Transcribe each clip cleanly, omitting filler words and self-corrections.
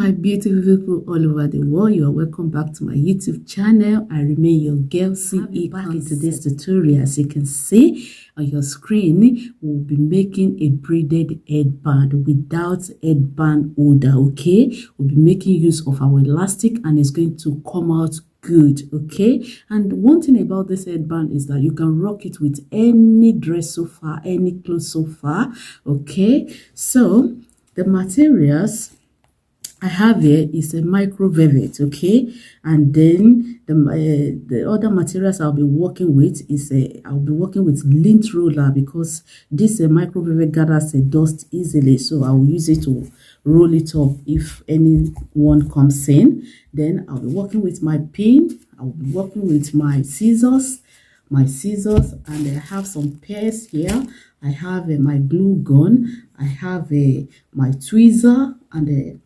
my beautiful people all over the world. You are welcome back to my YouTube channel. I remain your girl CE. Back into this tutorial. As you can see on your screen, we'll be making a braided headband without headband holder. Okay, we'll be making use of our elastic and it's going to come out good. Okay, and one thing about this headband is that you can rock it with any dress so far, any clothes so far. Okay, so the materials I have here is a micro velvet, okay, and then the other materials I'll be working with is I'll be working with lint roller because this micro velvet gathers dust easily, so I'll use it to roll it up if anyone comes in. Then I'll be working with my pin. I'll be working with my scissors, and I have some pairs here. I have my glue gun, I have my tweezer, and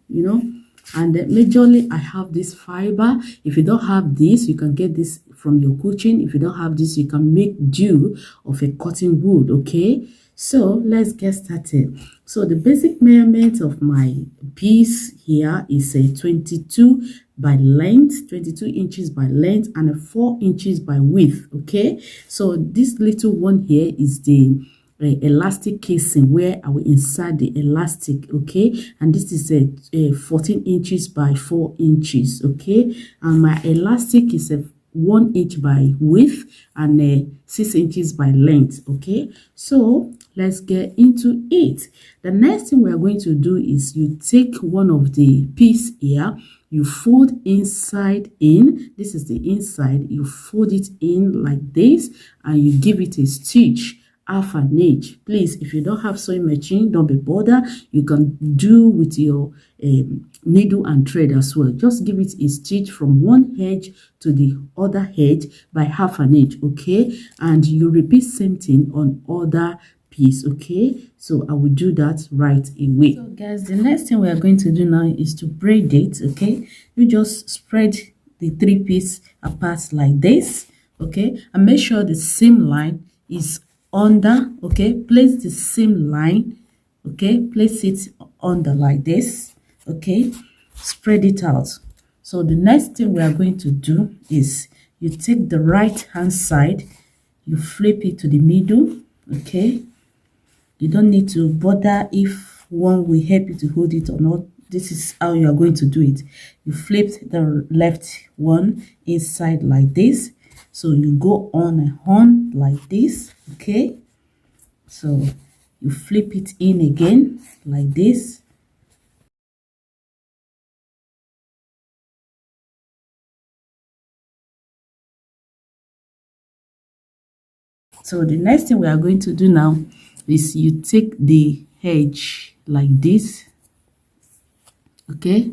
and majorly I have this fiber. If you don't have this, you can get this from your kitchen. If you don't have this, you can make do of a cotton wool. Okay, so let's get started. So the basic measurement of my piece here is a 22 by length, 22 inches by length, and a 4 inches by width. Okay, so this little one here is the elastic casing where I will insert the elastic. Okay, and this is a 14 inches by 4 inches. Okay, and my elastic is a 1 inch by width and 6 inches by length. Okay, so let's get into it. The next thing we are going to do is you take one of the piece here, you fold inside in. This is the inside. You fold it in like this and you give it a stitch, half an inch. Please, if you don't have sewing machine, don't be bothered. You can do with your needle and thread as well. Just give it a stitch from one edge to the other edge by half an inch. Okay, and you repeat same thing on other piece. Okay, so I will do that right away. So guys, the next thing we are going to do now is to braid it. Okay, you just spread the 3 pieces apart like this. Okay, and make sure the seam line is under. Okay, place the seam line. Okay, place it under like this. Okay, spread it out. So the next thing we are going to do is you take the right hand side, you flip it to the middle. Okay, you don't need to bother if one will help you to hold it or not. This is how you are going to do it. You flip the left one inside like this. So you go on and on like this. Okay, so you flip it in again like this. So the next thing we are going to do now is you take the edge like this. Okay,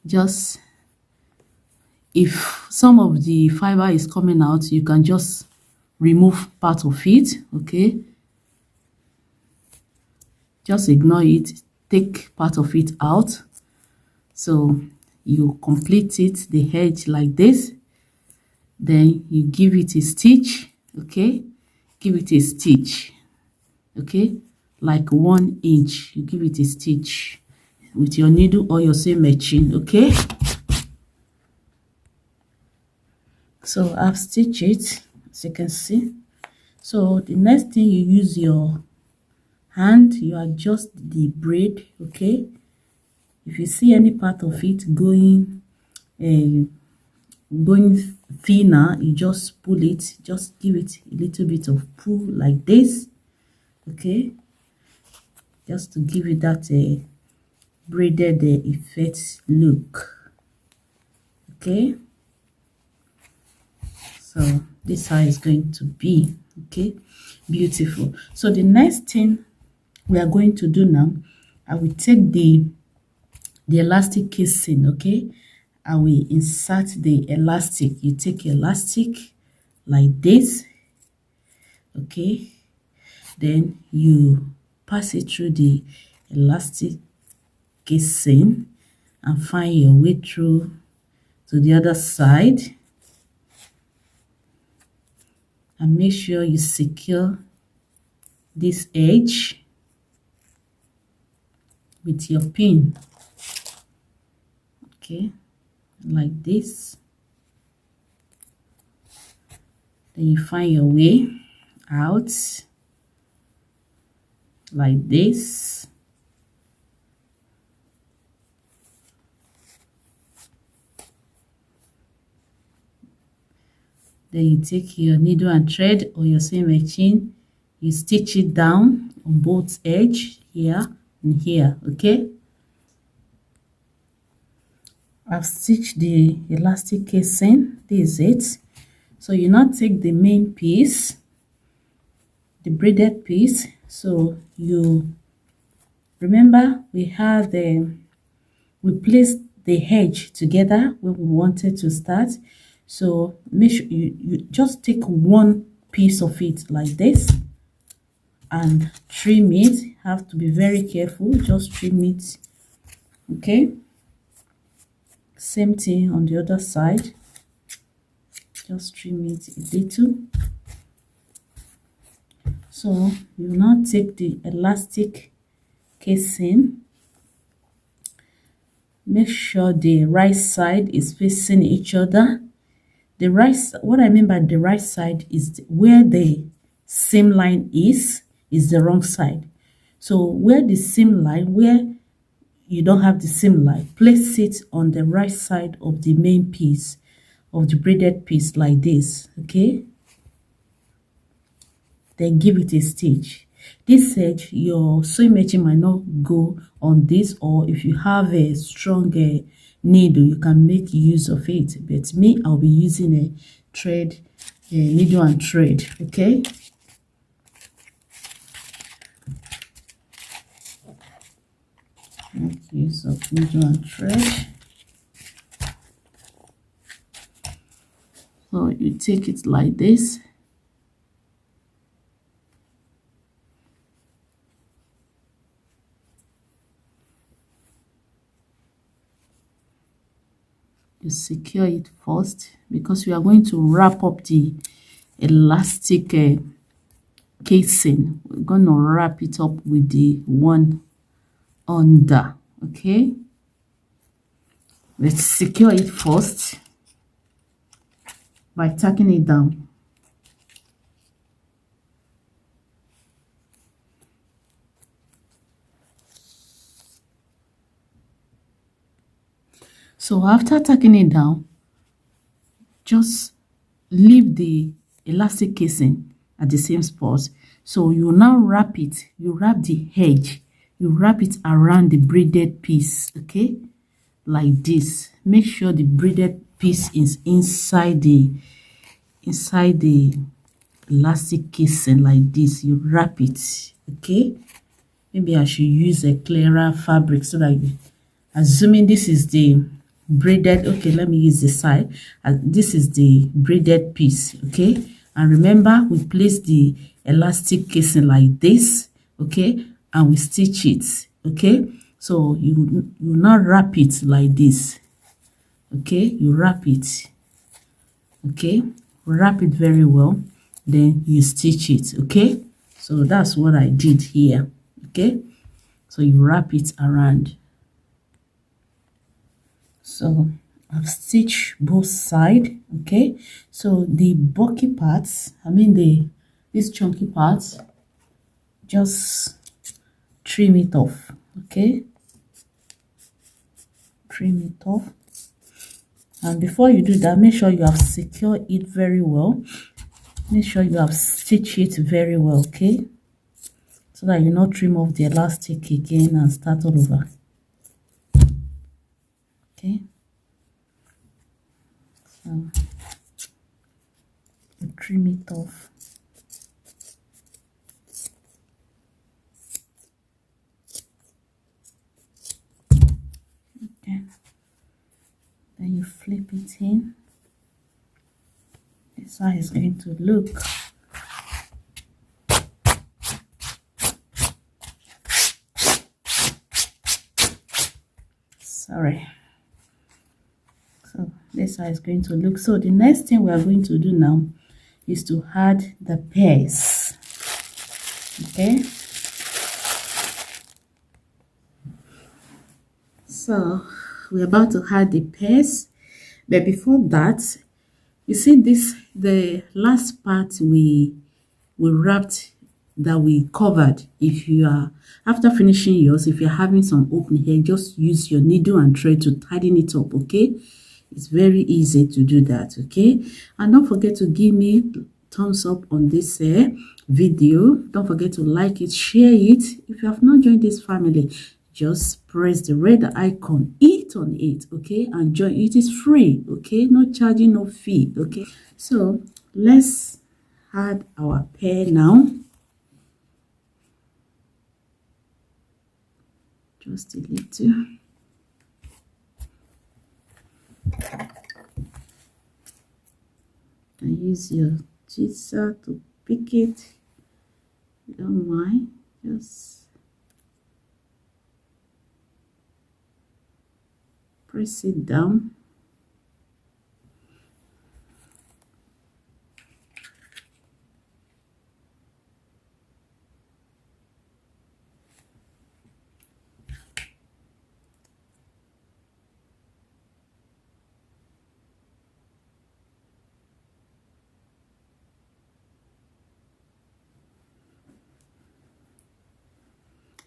just if some of the fiber is coming out, you can just remove part of it. Okay, just ignore it, take part of it out. So you complete it, the edge like this, then you give it a stitch. Okay, give it a stitch. Okay, like 1 inch, you give it a stitch with your needle or your sewing machine. Okay, so I've stitched it, as you can see. So the next thing, you use your hand, you adjust the braid. Okay, if you see any part of it going thinner, you just pull it, just give it a little bit of pull like this. Okay, just to give it that braided effect look. Okay, so this is how it's going to be. Okay, beautiful. So the next thing we are going to do now, I will take the elastic casing. Okay, I will insert the elastic. You take elastic like this. Okay, then you pass it through the elastic casing and find your way through to the other side, and make sure you secure this edge with your pin. Okay, like this. Then you find your way out like this. Then you take your needle and thread or your sewing machine, you stitch it down on both edge here and here. Okay, I've stitched the elastic casing. This is it. So you now take the main piece, the braided piece. So you remember we placed the edge together when we wanted to start. So make sure you just take one piece of it like this and trim it. Have to be very careful, just trim it. Okay, same thing on the other side, just trim it a little. So you now take the elastic casing, make sure the right side is facing each other. The right, what I mean by the right side is where the seam line is the wrong side. So where the seam line, where you don't have the seam line, place it on the right side of the main piece, of the braided piece like this. Okay, then give it a stitch. This edge, your sewing machine might not go on this, or if you have a strong needle, you can make use of it. But me, I'll be using a thread, needle and thread. Okay, make use of needle and thread. So you take it like this. You secure it first because we are going to wrap up the elastic casing. We're going to wrap it up with the one under. Okay, let's secure it first by tacking it down. So after tacking it down, just leave the elastic casing at the same spot. So you now wrap it, you wrap the edge, you wrap it around the braided piece. Okay, like this. Make sure the braided piece is inside the elastic casing like this. You wrap it. Okay, maybe I should use a clearer fabric so that assuming this is the braided, okay, let me use the side. This is the braided piece. Okay, and remember we place the elastic casing like this. Okay, and we stitch it. Okay, so you now wrap it like this. Okay, you wrap it. Okay, wrap it very well, then you stitch it. Okay, so that's what I did here. Okay, so you wrap it around. So I've stitched both sides. Okay, so the bulky parts, I mean these chunky parts, just trim it off. Okay, trim it off. And before you do that, make sure you have secured it very well. Make sure you have stitched it very well. Okay, so that you not trim off the elastic again and start all over. Okay, so you trim it off. Okay, then you flip it in. This is how it's going to look. Sorry. So this is how it's going to look. So the next thing we are going to do now is to add the pairs. Okay, so we're about to add the pairs, but before that, you see this, the last part we wrapped, that we covered. If you are, after finishing yours, if you're having some open here, just use your needle and thread to tighten it up. Okay, it's very easy to do that. Okay, and don't forget to give me thumbs up on this video. Don't forget to like it, share it. If you have not joined this family, just press the red icon, hit on it, okay, and join. It is free, okay, no charging, no fee. Okay, so let's add our pair now. Just a little. And use your jigsaw to pick it. Don't mind, just press it down.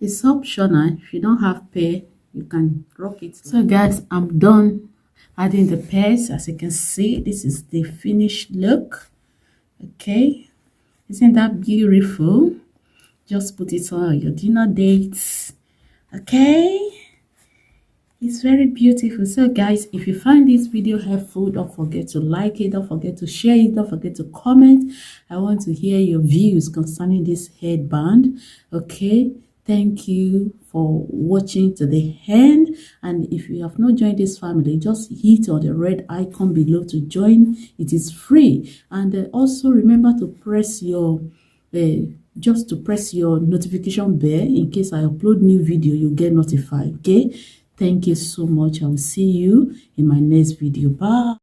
It's optional. If you don't have pair, you can rock it. So guys, I'm done adding the pairs. As you can see, this is the finished look. Okay, isn't that beautiful? Just put it on your dinner dates. Okay, it's very beautiful. So guys, if you find this video helpful, don't forget to like it, don't forget to share it, don't forget to comment. I want to hear your views concerning this headband. Okay, thank you for watching to the end. And if you have not joined this family, just hit on the red icon below to join. It is free. And also remember to press your just to press your notification bell. In case I upload new video, you get notified. Okay, thank you so much. I will see you in my next video. Bye.